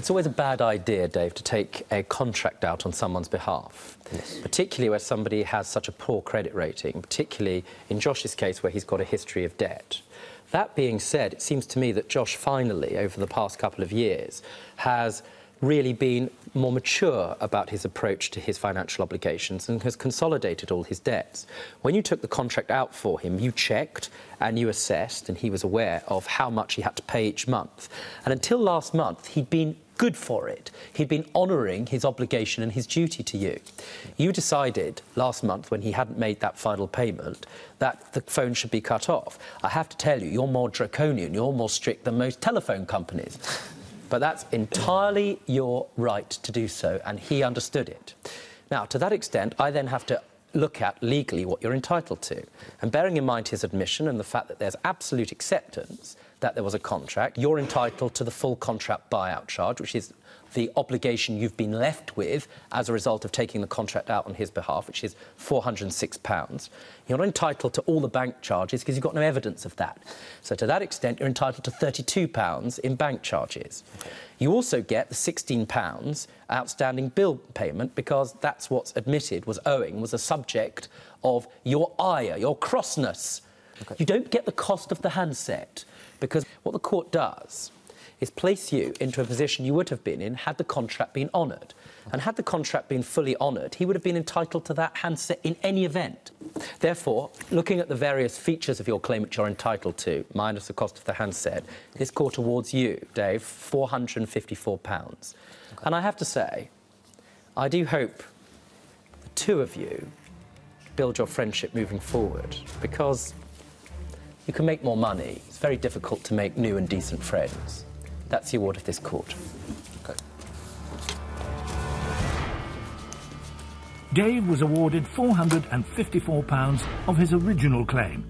It's always a bad idea, Dave, to take a contract out on someone's behalf, particularly where somebody has such a poor credit rating, particularly in Josh's case where he's got a history of debt. That being said, it seems to me that Josh finally, over the past couple of years, has really been more mature about his approach to his financial obligations and has consolidated all his debts. When you took the contract out for him, you checked and you assessed, and he was aware of how much he had to pay each month. And until last month, he'd been good for it. He'd been honouring his obligation and his duty to you. You decided last month, when he hadn't made that final payment, that the phone should be cut off. I have to tell you, you're more draconian, you're more strict than most telephone companies. But that's entirely your right to do so, and he understood it. Now, to that extent, I then have to look at legally what you're entitled to. And bearing in mind his admission and the fact that there's absolute acceptance that there was a contract, you're entitled to the full contract buyout charge, which is the obligation you've been left with as a result of taking the contract out on his behalf, which is £406. You're not entitled to all the bank charges because you've got no evidence of that. So to that extent, you're entitled to £32 in bank charges. You also get the £16 outstanding bill payment because that's what's admitted was owing, was a subject of your ire, your crossness. Okay. You don't get the cost of the handset because what the court does is place you into a position you would have been in had the contract been honoured. And had the contract been fully honoured, he would have been entitled to that handset in any event. Therefore, looking at the various features of your claim which you're entitled to, minus the cost of the handset, this court awards you, Dave, £454. Okay. And I have to say, I do hope the two of you build your friendship moving forward, because you can make more money. It's very difficult to make new and decent friends. That's the award of this court. Okay. Dave was awarded £454 of his original claim.